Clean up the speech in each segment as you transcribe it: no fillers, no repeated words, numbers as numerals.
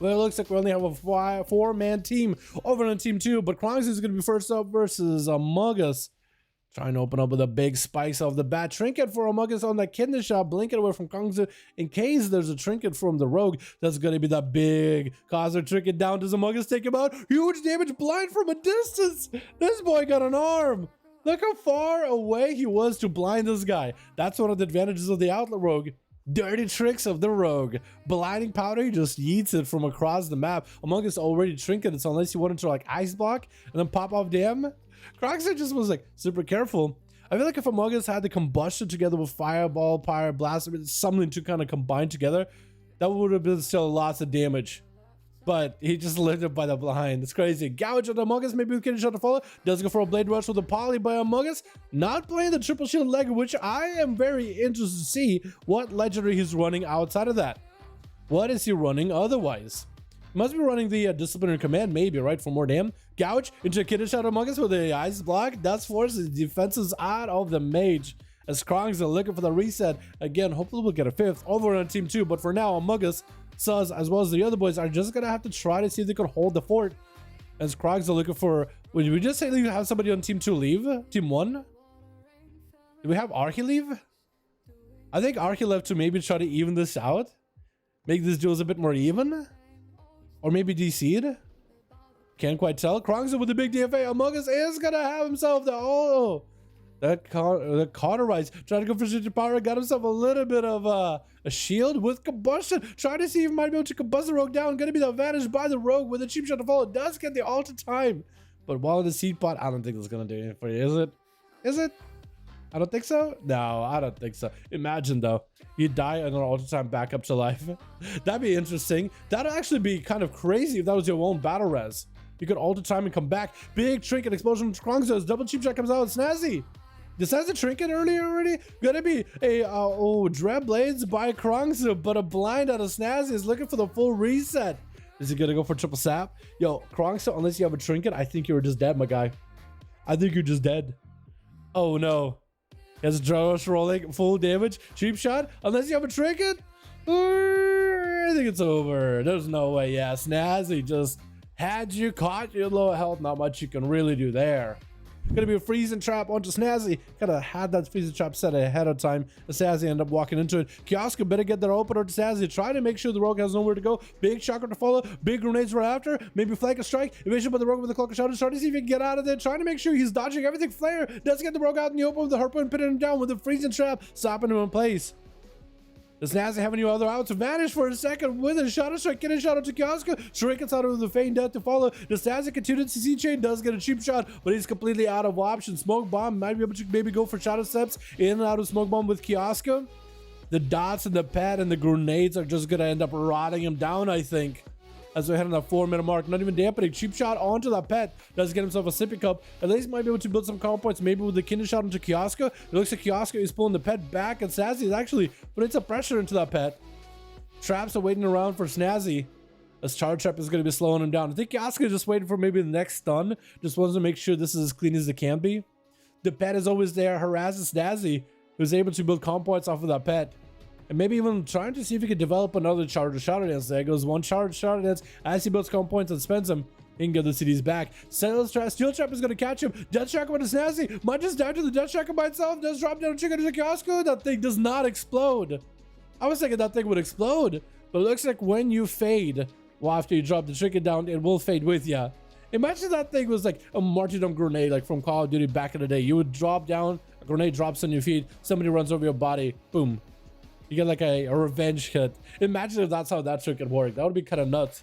Well, it looks like we only have a four-man team over on team 2, but Krongs is going to be first up versus Among Us. Trying to open up with a big spikes off the bat. Trinket for Among Us on that kidney shot. Blink it away from Krongs in case there's a trinket from the rogue. That's going to be that big causer trinket down. Does Among Us take him out? Huge damage, blind from a distance. This boy got an arm. Look how far away he was to blind this guy. That's one of the advantages of the Outlet Rogue. Dirty tricks of the rogue. Blinding powder, he just yeets it from across the map. Among Us already trinketed, so unless you wanted to like ice block and then pop off DM, Croxer just was like super careful. I feel like if Among Us had the combustion together with fireball, pyre, blast, something to kind of combine together, that would have been still lots of damage. But he just lived it by the blind. It's crazy. Gouge on Among Us, maybe we can shot to follow. Does go for a blade rush with a poly by Among Us. Not playing the triple shield leg, which I am very interested to see what legendary he's running outside of that. What is he running otherwise? He must be running the disciplinary command, maybe, right? For more damn. Gouge into a kidney shot Among Us with the ice block. That's forces defenses out of the mage. As Krongs are looking for the reset. Again, hopefully we'll get a 5th over on team 2. But for now, Among Us, Suz, as well as the other boys are just gonna have to try to see if they could hold the fort. As Krogs are looking for, would we just say we have somebody on team 2 leave? Team 1? Do we have Archie leave? I think Archie left to maybe try to even this out. Make these duels a bit more even. Or maybe DC'd. Can't quite tell. Krogs with the big DFA. Among Us is gonna have himself the the cauterize. Trying to go for strategic power. Got himself a little bit of a shield with combustion. Trying to see if he might be able to combust the rogue down. Gonna be the advantage by the rogue with a cheap shot to follow. Does get the ult time. But while in the seed pot, I don't think it's gonna do anything for you. Is it? Is it? I don't think so. No, I don't think so. Imagine though, you die and then ult time back up to life. That'd be interesting. That'd actually be kind of crazy if that was your own battle res. You could ult time and come back. Big trinket explosion from Krongzos. Double cheap shot comes out with Snazzy. This has a trinket earlier already. Gonna be a Dread Blades by Krongzo, but a blind out of Snazzy is looking for the full reset. Is he gonna go for triple sap? Yo, Krongzo, unless you have a trinket, I think you were just dead, my guy. I think you're just dead. Oh no. He has a Drosh rolling, full damage, cheap shot. Unless you have a trinket, I think it's over. There's no way. Yeah, Snazzy just had you caught your low health. Not much you can really do there. Gonna be a freezing trap onto Snazzy. Gotta had that freezing trap set ahead of time. Snazzy ended up walking into it. Kioska better get their opener to Snazzy. Try to make sure the rogue has nowhere to go. Big chakra to follow. Big grenades right after. Maybe flank a strike. Evasion by the rogue with the cloak of shadow. Trying to see if he can get out of there. Trying to make sure he's dodging everything. Flare does get the rogue out in the open with the harpoon, pinning him down with the freezing trap, stopping him in place. Does Snazzy have any other outs? Vanish for a second with a shadow strike. Get a shot to Kioska. Shrink gets out of the feign death to follow. Does Snazzy continue to CC chain? Does get a cheap shot, but he's completely out of options. Smoke bomb might be able to maybe go for shadow steps in and out of smoke bomb with Kioska. The dots and the pad and the grenades are just gonna end up rotting him down, I think. As we head on that 4-minute mark, not even dampening. Cheap shot onto that pet. Does get himself a sippy cup. At least might be able to build some combo points, maybe with the kidney shot into Kioska. It looks like Kioska is pulling the pet back, and Snazzy is actually putting some pressure into that pet. Traps are waiting around for Snazzy, as Charge Trap is going to be slowing him down. I think Kioska is just waiting for maybe the next stun. Just wants to make sure this is as clean as it can be. The pet is always there, harasses Snazzy, who's able to build combo points off of that pet. And maybe even trying to see if he could develop another charge of Shadowlands. There goes one charge Shadowlands. As he builds combo points and spends them, he can get the cities back. Steel Trap is going to catch him. Death Tracker with a Snazzy. Might just die to the Death Tracker by itself. Does drop down a chicken to the Kiosko. That thing does not explode. I was thinking that thing would explode. But it looks like when you fade, well, after you drop the chicken down, it will fade with you. Imagine that thing was like a martyrdom grenade, like from Call of Duty back in the day. You would drop down, a grenade drops on your feet, somebody runs over your body, boom. You get like a revenge hit. Imagine if that's how that trick could work. That would be kind of nuts.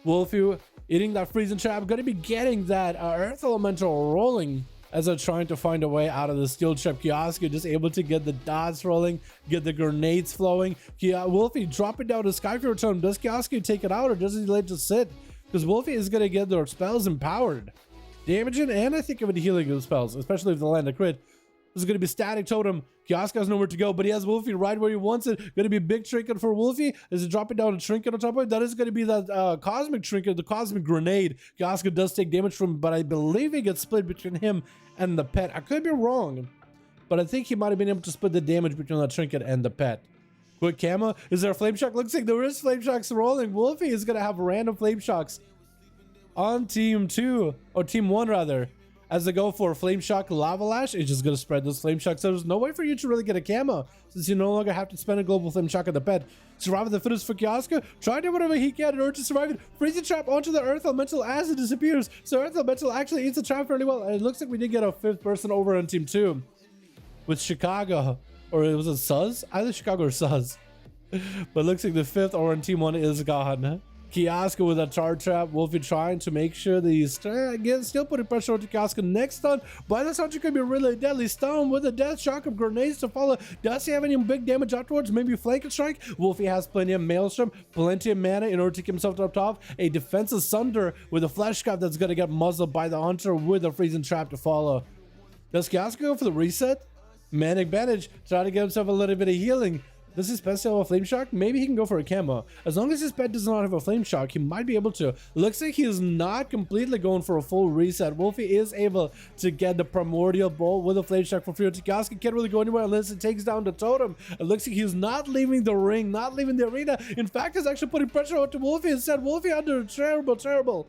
Wolfie eating that freezing trap. Gonna be getting that earth elemental rolling as they're trying to find a way out of the steel trap. Kioska just able to get the dots rolling, get the grenades flowing. Wolfie dropping down to Skyfire Tone. Does Kioska take it out or does he let it just sit? Because Wolfie is gonna get their spells empowered. Damaging and I think of it healing the spells, especially if they land a crit. This is going to be Static Totem. Kioska has nowhere to go, but he has Wolfie right where he wants it. Going to be a big trinket for Wolfie. Is it dropping down a trinket on top of it? That is going to be that Cosmic Trinket, the Cosmic Grenade. Kioska does take damage from it, but I believe it gets split between him and the pet. I could be wrong, but I think he might have been able to split the damage between that trinket and the pet. Quick camo. Is there a flame shock? Looks like there is flame shocks rolling. Wolfie is gonna have random flame shocks on team 2 or team 1 rather. As they go for flame shock lava lash, it's just gonna spread those flame shocks. So there's no way for you to really get a camo since you no longer have to spend a global flame shock on the pet. Survive the fittest for Kiosko. Try to do whatever he can in order to survive it. Freeze the trap onto the earth elemental as it disappears. So earth elemental actually eats the trap fairly well. And it looks like we did get a 5th person over on team 2 with Chicago, or was it Suz? Either Chicago or Suz. But it looks like the 5th over on team 1 is gone. Kiosko with a tar trap. Wolfie trying to make sure that he's again still putting pressure on Kiosko. Next stun, but that's actually gonna be a really deadly stun with a death shock of grenades to follow. Does he have any big damage afterwards? Maybe flank and strike. Wolfie has plenty of maelstrom, plenty of mana in order to keep himself up top. A defensive sunder with a flash scarf that's gonna get muzzled by the hunter with a freezing trap to follow. Does Kiosko go for the reset? Manic bandage, try to get himself a little bit of healing. Does his pet still have a flame shock? Maybe he can go for a camo. As long as his pet does not have a flame shock, he might be able to. Looks like he is not completely going for a full reset. Wolfie is able to get the primordial bolt with a flame shock for free. Kiosko can't really go anywhere unless it takes down the totem. It looks like he's not leaving the ring, not leaving the arena. In fact, he's actually putting pressure onto Wolfie and said Wolfie under terrible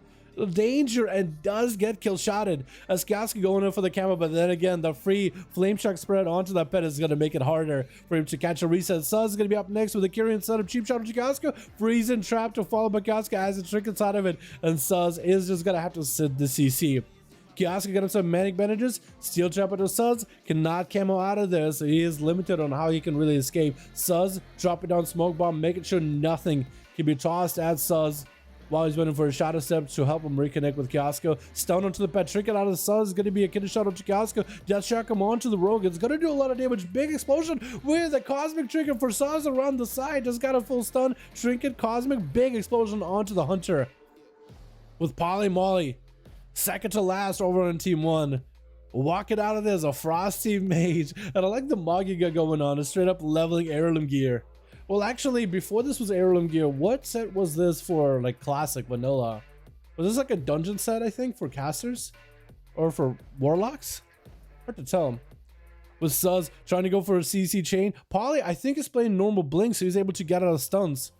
danger and does get kill shotted as Kiosko going in for the camera, but then again the free flame shock spread onto that pet is going to make it harder for him to catch a reset. Suz is going to be up next with a Kyrian setup, cheap shot of Kiosko, freezing trap to follow, but Kiosko has a trick inside of it and Suz is just going to have to sit the CC. Kiosko got himself manic bandages, steel trap into Suz, cannot camo out of there, so he is limited on how he can really escape. Suz dropping down smoke bomb, making sure nothing can be tossed at Suz while he's waiting for a shadow step to help him reconnect with Kiosko. Stun onto the pet, trinket out of the Suz is going to be a kidney shot onto Kiosko. Death shock him onto the rogue. It's going to do a lot of damage. Big explosion with a cosmic trinket for Suz around the side. Just got a full stun. Trinket, cosmic, big explosion onto the hunter. With Polly Molly, second to last over on team 1. Walking out of there as a Frosty Mage. And I like the mod you got going on. It's straight up leveling heirloom gear. Well, actually, before this was heirloom gear, what set was this for, like, classic vanilla? Was this like a dungeon set, I think, for casters? Or for warlocks? Hard to tell. With Suz trying to go for a CC chain. Polly, I think, is playing normal blink, so he's able to get out of stuns.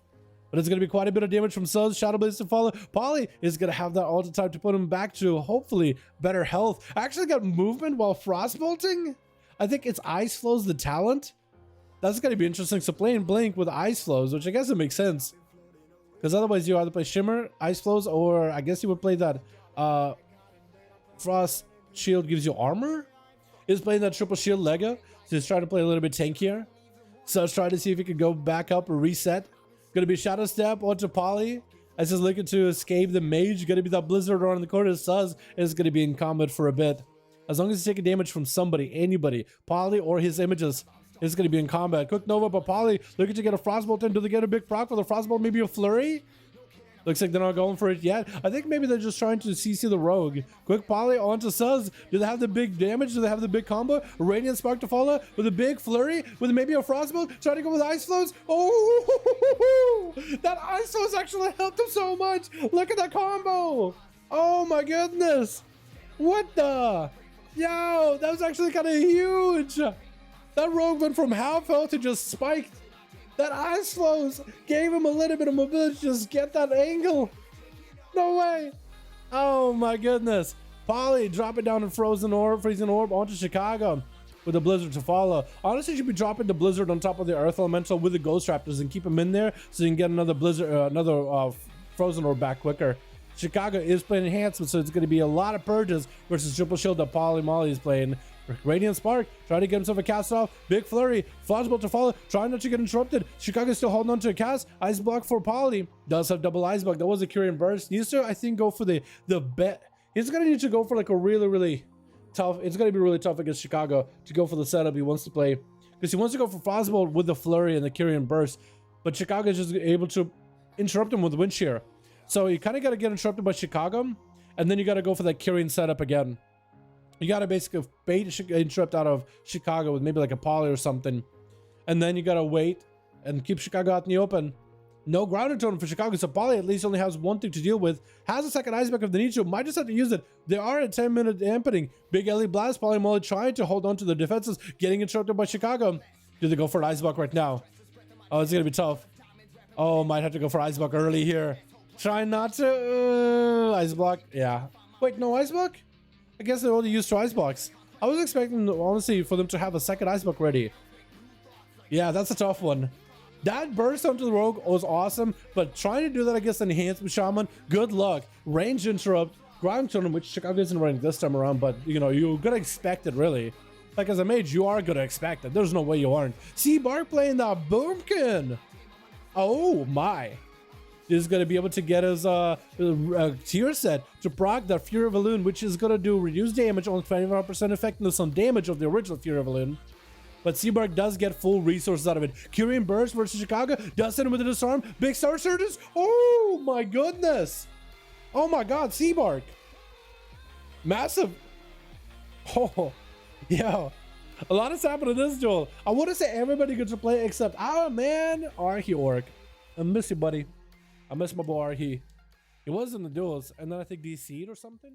But it's going to be quite a bit of damage from Suz. Shadow Blaze to follow. Polly is going to have that ulti type to put him back to, hopefully, better health. Actually got movement while frostbolting. I think it's Ice Flows the talent. That's going to be interesting. So playing Blink with Ice Flows, which I guess it makes sense. Because otherwise you either play Shimmer, Ice Flows, or I guess you would play that Frost Shield gives you armor. He's playing that triple shield Lego. So he's trying to play a little bit tankier. So let's try to see if he can go back up or reset. Going to be Shadow Step onto Polly. As he's looking to escape the mage. Going to be that Blizzard around the corner. Suz is going to be in combat for a bit. As long as he's taking damage from somebody, anybody, Polly or his images, is going to be in combat. Quick Nova, but Polly looking to get a Frostbolt in. Do they get a big proc for the Frostbolt? Maybe a Flurry? Looks like they're not going for it yet. I think maybe they're just trying to CC the rogue. Quick Polly onto Suz. Do they have the big damage? Do they have the big combo? Radiant Spark to follow with a big flurry with maybe a Frostbolt. Trying to go with Ice Flows. Oh, that Ice Flows actually helped him so much. Look at that combo. Oh my goodness. What the? Yo, that was actually kind of huge. That rogue went from half health to just spiked. That Ice Flows gave him a little bit of mobility to just get that angle. No way. Oh my goodness. Polly dropping down in freezing orb onto Chicago with the Blizzard to follow. Honestly, you should be dropping the Blizzard on top of the Earth Elemental with the Ghost Raptors and keep him in there so you can get another Blizzard, frozen orb back quicker. Chicago is playing enhancement, so it's going to be a lot of purges versus triple shield that Polly Molly is playing. Radiant Spark, trying to get himself a cast off. Big flurry, Flashbolt to follow, trying not to get interrupted. Chicago's still holding on to a cast. Ice block for Polly. Does have double ice block. That was a Kyrian burst. Needs to, I think, go for the bet. He's gonna need to go for like a really tough. It's gonna be really tough against Chicago to go for the setup he wants to play, because he wants to go for Frostbolt with the flurry and the Kyrian burst. But Chicago is just able to interrupt him with wind shear. So you kind of got to get interrupted by Chicago, and then you got to go for that Kyrian setup again. You got to basically bait interrupt out of Chicago with maybe like a Polly or something. And then you got to wait and keep Chicago out in the open. No grounded totem for Chicago, so Polly at least only has one thing to deal with. Has a second ice back if they need to. Might just have to use it. They are at 10-minute dampening. Big LE Blast, Polly Molly trying to hold on to the defenses. Getting interrupted by Chicago. Do they go for an ice block right now? Oh, it's gonna be tough. Oh, might have to go for Ice Block early here. Try not to Ice Block. Yeah. Wait, no Ice Block? I guess they only used 2 Ice Blocks. I was expecting, honestly, for them to have a second Ice Block ready. Yeah, that's a tough one. That burst onto the Rogue was awesome, but trying to do that against Enhanced Shaman, good luck. Range interrupt, ground tournament, which Chicago isn't running this time around, but you know, you're gonna expect it really. Like as a mage, you are gonna expect it. There's no way you aren't. See Bark playing that Boomkin. Oh my. Is gonna be able to get his tier set to proc that Fury of Balloon, which is gonna do reduced damage on 25% effectiveness on damage of the original Fury of Balloon. But Seabark does get full resources out of it. Curian Burst versus Chicago. Does hit him with a disarm. Big Star Surges. Oh my goodness. Oh my god, Seabark. Massive. Oh, yeah. A lot has happened in this duel. I want to say everybody gets to play except our man, Archeorc. I miss you, buddy. I miss my boy Archie. He was in the duels, and then I think DC'd or something.